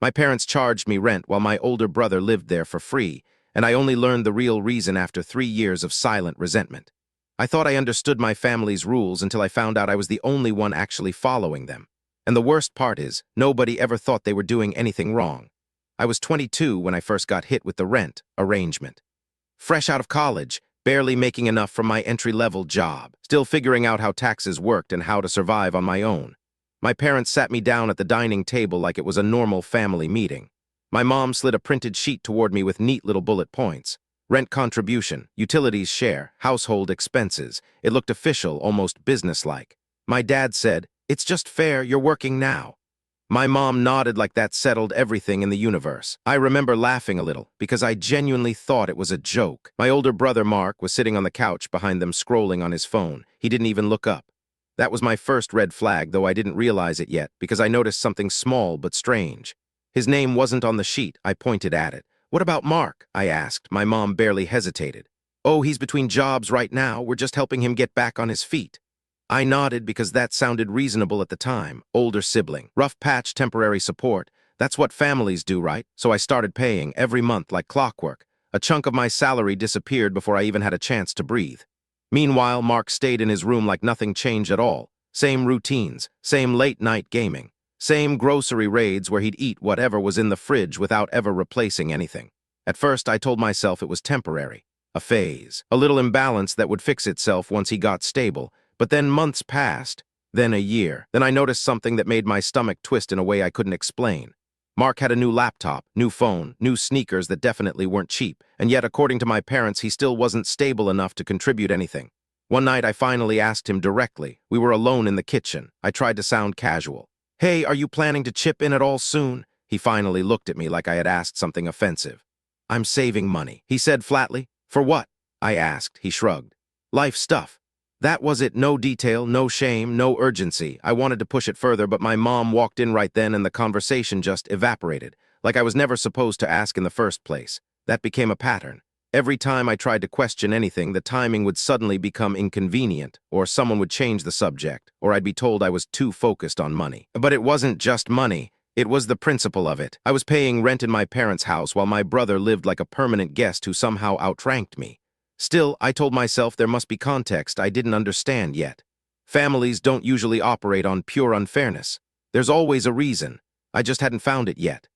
My parents charged me rent while my older brother lived there for free, and I only learned the real reason after 3 years of silent resentment. I thought I understood my family's rules until I found out I was the only one actually following them. And the worst part is, nobody ever thought they were doing anything wrong. I was 22 when I first got hit with the rent arrangement. Fresh out of college, barely making enough from my entry-level job, still figuring out how taxes worked and how to survive on my own. My parents sat me down at the dining table like it was a normal family meeting. My mom slid a printed sheet toward me with neat little bullet points. Rent contribution, utilities share, household expenses. It looked official, almost businesslike. My dad said, "It's just fair, you're working now." My mom nodded like that settled everything in the universe. I remember laughing a little, because I genuinely thought it was a joke. My older brother, Mark, was sitting on the couch behind them scrolling on his phone. He didn't even look up. That was my first red flag, though I didn't realize it yet, because I noticed something small but strange. His name wasn't on the sheet. I pointed at it. "What about Mark?" I asked. My mom barely hesitated. "Oh, he's between jobs right now. We're just helping him get back on his feet." I nodded because that sounded reasonable at the time. Older sibling, rough patch, temporary support. That's what families do, right? So I started paying every month like clockwork. A chunk of my salary disappeared before I even had a chance to breathe. Meanwhile, Mark stayed in his room like nothing changed at all. Same routines, same late-night gaming. Same grocery raids where he'd eat whatever was in the fridge without ever replacing anything. At first, I told myself it was temporary, a phase, a little imbalance that would fix itself once he got stable. But then months passed, then a year. Then I noticed something that made my stomach twist in a way I couldn't explain. Mark had a new laptop, new phone, new sneakers that definitely weren't cheap, and yet, according to my parents, he still wasn't stable enough to contribute anything. One night, I finally asked him directly. We were alone in the kitchen. I tried to sound casual. "Hey, are you planning to chip in at all soon?" He finally looked at me like I had asked something offensive. "I'm saving money," he said flatly. "For what?" I asked. He shrugged. "Life stuff." That was it. No detail, no shame, no urgency. I wanted to push it further, but my mom walked in right then and the conversation just evaporated, like I was never supposed to ask in the first place. That became a pattern. Every time I tried to question anything, the timing would suddenly become inconvenient, or someone would change the subject, or I'd be told I was too focused on money. But it wasn't just money. It was the principle of it. I was paying rent in my parents' house while my brother lived like a permanent guest who somehow outranked me. Still, I told myself there must be context I didn't understand yet. Families don't usually operate on pure unfairness. There's always a reason. I just hadn't found it yet.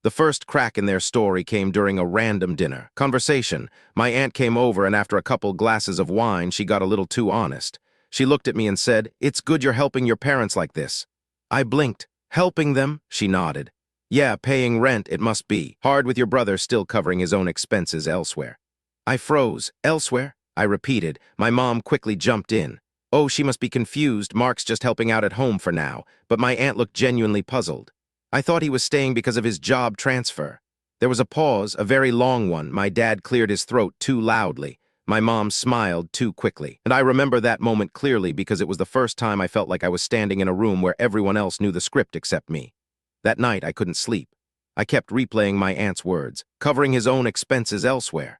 The first crack in their story came during a random dinner conversation. My aunt came over, and after a couple glasses of wine, she got a little too honest. She looked at me and said, "It's good you're helping your parents like this." I blinked. "Helping them?" She nodded. "Yeah, paying rent, it must be. Hard with your brother still covering his own expenses elsewhere." I froze. "Elsewhere?" I repeated. My mom quickly jumped in. "Oh, she must be confused. Mark's just helping out at home for now." But my aunt looked genuinely puzzled. "I thought he was staying because of his job transfer." There was a pause, a very long one. My dad cleared his throat too loudly. My mom smiled too quickly. And I remember that moment clearly because it was the first time I felt like I was standing in a room where everyone else knew the script except me. That night, I couldn't sleep. I kept replaying my aunt's words, covering his own expenses elsewhere.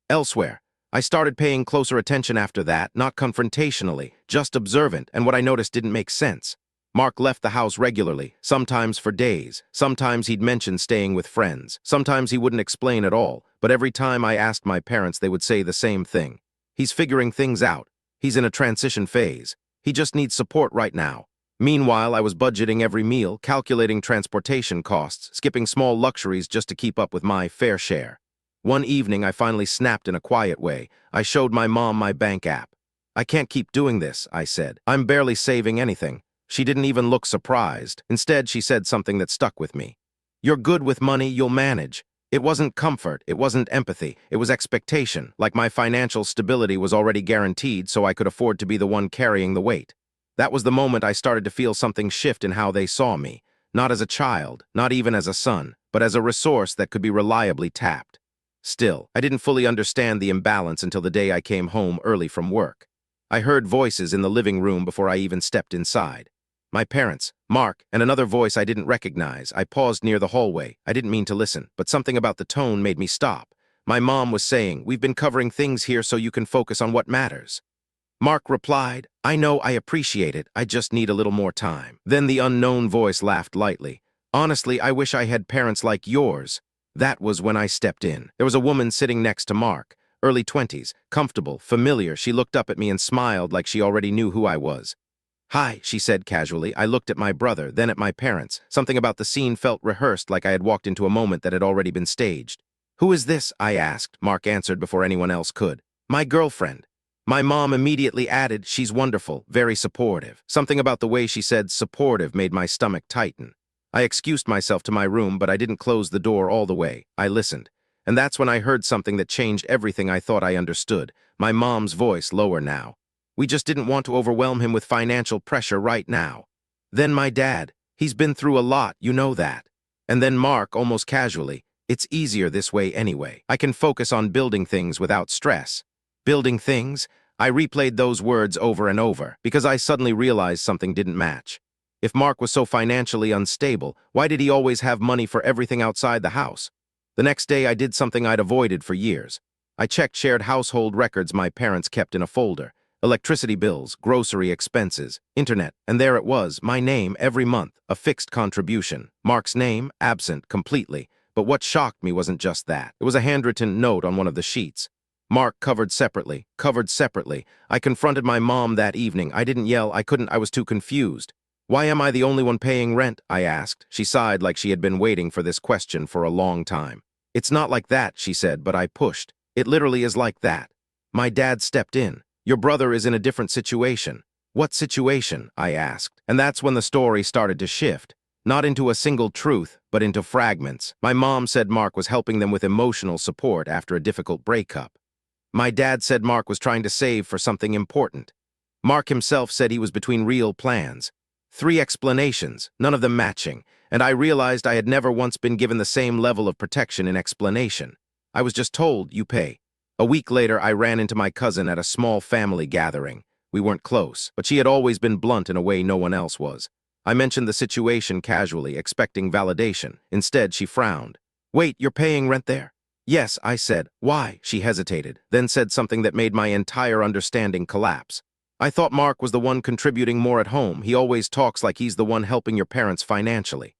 Elsewhere. I started paying closer attention after that, not confrontationally, just observant, and what I noticed didn't make sense. Mark left the house regularly, sometimes for days. Sometimes he'd mention staying with friends. Sometimes he wouldn't explain at all, but every time I asked my parents, they would say the same thing. "He's figuring things out. He's in a transition phase. He just needs support right now." Meanwhile, I was budgeting every meal, calculating transportation costs, skipping small luxuries just to keep up with my fair share. One evening, I finally snapped in a quiet way. I showed my mom my bank app. "I can't keep doing this," I said. "I'm barely saving anything." She didn't even look surprised. Instead, she said something that stuck with me. "You're good with money, you'll manage." It wasn't comfort, it wasn't empathy, it was expectation, like my financial stability was already guaranteed so I could afford to be the one carrying the weight. That was the moment I started to feel something shift in how they saw me, not as a child, not even as a son, but as a resource that could be reliably tapped. Still, I didn't fully understand the imbalance until the day I came home early from work. I heard voices in the living room before I even stepped inside. My parents, Mark, and another voice I didn't recognize. I paused near the hallway. I didn't mean to listen, but something about the tone made me stop. My mom was saying, "We've been covering things here so you can focus on what matters." Mark replied, "I know, I appreciate it. I just need a little more time." Then the unknown voice laughed lightly. Honestly, I wish I had parents like yours. That was when I stepped in. There was a woman sitting next to Mark, early 20s, comfortable, familiar. She looked up at me and smiled like she already knew who I was. Hi, she said casually. I looked at my brother, then at my parents. Something about the scene felt rehearsed, like I had walked into a moment that had already been staged. Who is this? I asked. Mark answered before anyone else could. My girlfriend. My mom immediately added, she's wonderful, very supportive. Something about the way she said supportive made my stomach tighten. I excused myself to my room, but I didn't close the door all the way. I listened. And that's when I heard something that changed everything I thought I understood. My mom's voice, lower now. We just didn't want to overwhelm him with financial pressure right now. Then my dad. He's been through a lot, you know that. And then Mark, almost casually. It's easier this way anyway. I can focus on building things without stress. Building things? I replayed those words over and over, because I suddenly realized something didn't match. If Mark was so financially unstable, why did he always have money for everything outside the house? The next day, I did something I'd avoided for years. I checked shared household records my parents kept in a folder. Electricity bills, grocery expenses, internet, and there it was, my name every month, a fixed contribution. Mark's name, absent completely. But what shocked me wasn't just that. It was a handwritten note on one of the sheets. Mark covered separately, covered separately. I confronted my mom that evening. I didn't yell, I was too confused. Why am I the only one paying rent? I asked. She sighed like she had been waiting for this question for a long time. It's not like that, she said, but I pushed. It literally is like that. My dad stepped in. Your brother is in a different situation. What situation? I asked. And that's when the story started to shift. Not into a single truth, but into fragments. My mom said Mark was helping them with emotional support after a difficult breakup. My dad said Mark was trying to save for something important. Mark himself said he was between real plans. 3 explanations, none of them matching, and I realized I had never once been given the same level of protection in explanation. I was just told, you pay. A week later, I ran into my cousin at a small family gathering. We weren't close, but she had always been blunt in a way no one else was. I mentioned the situation casually, expecting validation. Instead, she frowned. Wait, you're paying rent there? Yes, I said. Why? She hesitated, then said something that made my entire understanding collapse. I thought Mark was the one contributing more at home. He always talks like he's the one helping your parents financially.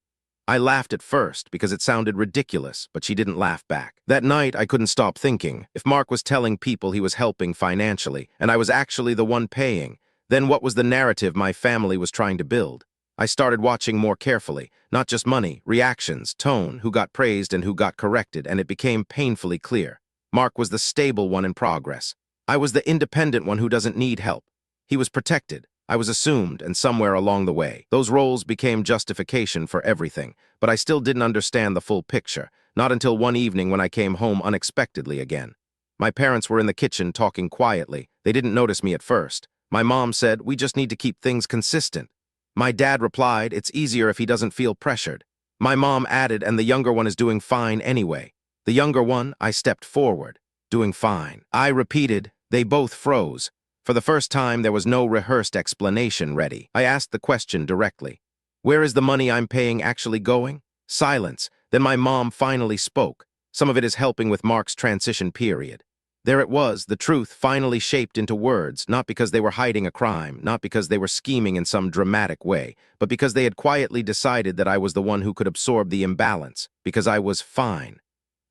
I laughed at first because it sounded ridiculous, but she didn't laugh back. That night, I couldn't stop thinking. If Mark was telling people he was helping financially, and I was actually the one paying, then what was the narrative my family was trying to build? I started watching more carefully, not just money, reactions, tone, who got praised and who got corrected, and it became painfully clear. Mark was the stable one in progress. I was the independent one who doesn't need help. He was protected. I was assumed, and somewhere along the way, those roles became justification for everything, but I still didn't understand the full picture, not until one evening when I came home unexpectedly again. My parents were in the kitchen talking quietly. They didn't notice me at first. My mom said, we just need to keep things consistent. My dad replied, it's easier if he doesn't feel pressured. My mom added, and the younger one is doing fine anyway. The younger one, I stepped forward. Doing fine. I repeated. They both froze. For the first time, there was no rehearsed explanation ready. I asked the question directly. Where is the money I'm paying actually going? Silence. Then my mom finally spoke. Some of it is helping with Mark's transition period. There it was, the truth finally shaped into words, not because they were hiding a crime, not because they were scheming in some dramatic way, but because they had quietly decided that I was the one who could absorb the imbalance, because I was fine.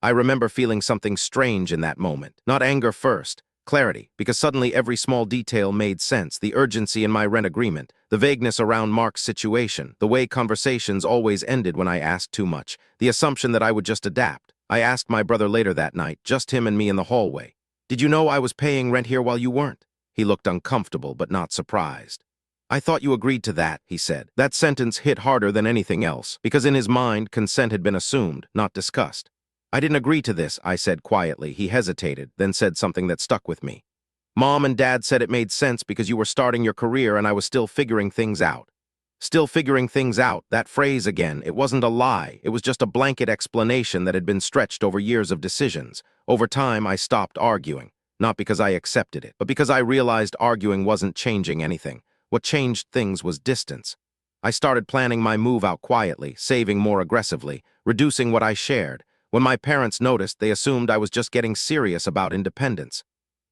I remember feeling something strange in that moment. Not anger first, clarity, because suddenly every small detail made sense, the urgency in my rent agreement, the vagueness around Mark's situation, the way conversations always ended when I asked too much, the assumption that I would just adapt. I asked my brother later that night, just him and me in the hallway. Did you know I was paying rent here while you weren't? He looked uncomfortable, but not surprised. I thought you agreed to that, he said. That sentence hit harder than anything else, because in his mind, consent had been assumed, not discussed. I didn't agree to this, I said quietly. He hesitated, then said something that stuck with me. Mom and Dad said it made sense because you were starting your career and I was still figuring things out. Still figuring things out, that phrase again, it wasn't a lie. It was just a blanket explanation that had been stretched over years of decisions. Over time, I stopped arguing, not because I accepted it, but because I realized arguing wasn't changing anything. What changed things was distance. I started planning my move out quietly, saving more aggressively, reducing what I shared. When my parents noticed, they assumed I was just getting serious about independence.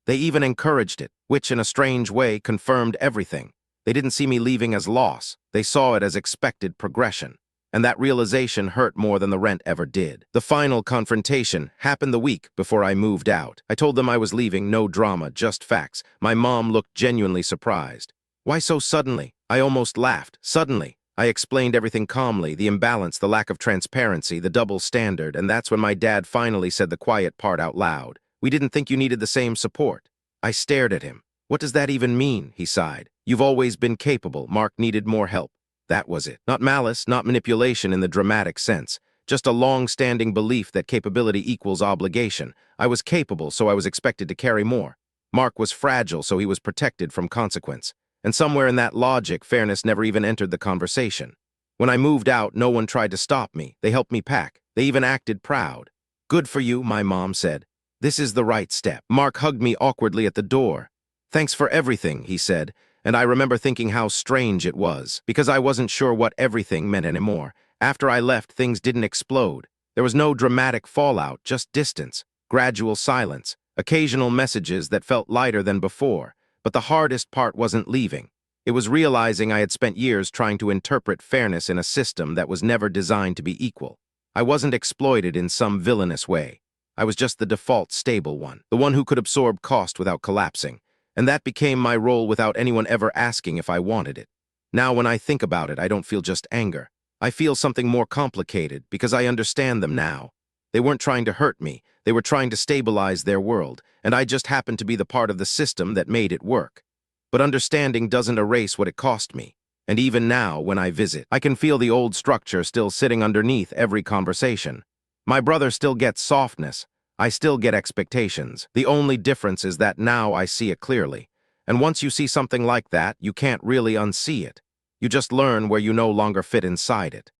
They even encouraged it, which in a strange way confirmed everything. They didn't see me leaving as loss. They saw it as expected progression. and that realization hurt more than the rent ever did. The final confrontation happened the week before I moved out. I told them I was leaving, no drama, just facts. My mom looked genuinely surprised. Why so suddenly? I almost laughed. Suddenly. I explained everything calmly, the imbalance, the lack of transparency, the double standard, and that's when my dad finally said the quiet part out loud. We didn't think you needed the same support. I stared at him. What does that even mean? He sighed. You've always been capable. Mark needed more help. That was it. Not malice, not manipulation in the dramatic sense. Just a long-standing belief that capability equals obligation. I was capable, so I was expected to carry more. Mark was fragile, so he was protected from consequence. And somewhere in that logic, fairness never even entered the conversation. When I moved out, no one tried to stop me. They helped me pack. They even acted proud. Good for you, my mom said. This is the right step. Mark hugged me awkwardly at the door. Thanks for everything, he said, and I remember thinking how strange it was, because I wasn't sure what everything meant anymore. After I left, things didn't explode. There was no dramatic fallout, just distance, gradual silence, occasional messages that felt lighter than before. But the hardest part wasn't leaving. It was realizing I had spent years trying to interpret fairness in a system that was never designed to be equal. I wasn't exploited in some villainous way. I was just the default stable one, the one who could absorb cost without collapsing. And that became my role without anyone ever asking if I wanted it. Now when I think about it, I don't feel just anger. I feel something more complicated because I understand them now. They weren't trying to hurt me. They were trying to stabilize their world, and I just happened to be the part of the system that made it work. But understanding doesn't erase what it cost me. And even now, when I visit, I can feel the old structure still sitting underneath every conversation. My brother still gets softness. I still get expectations. The only difference is that now I see it clearly. And once you see something like that, you can't really unsee it. You just learn where you no longer fit inside it.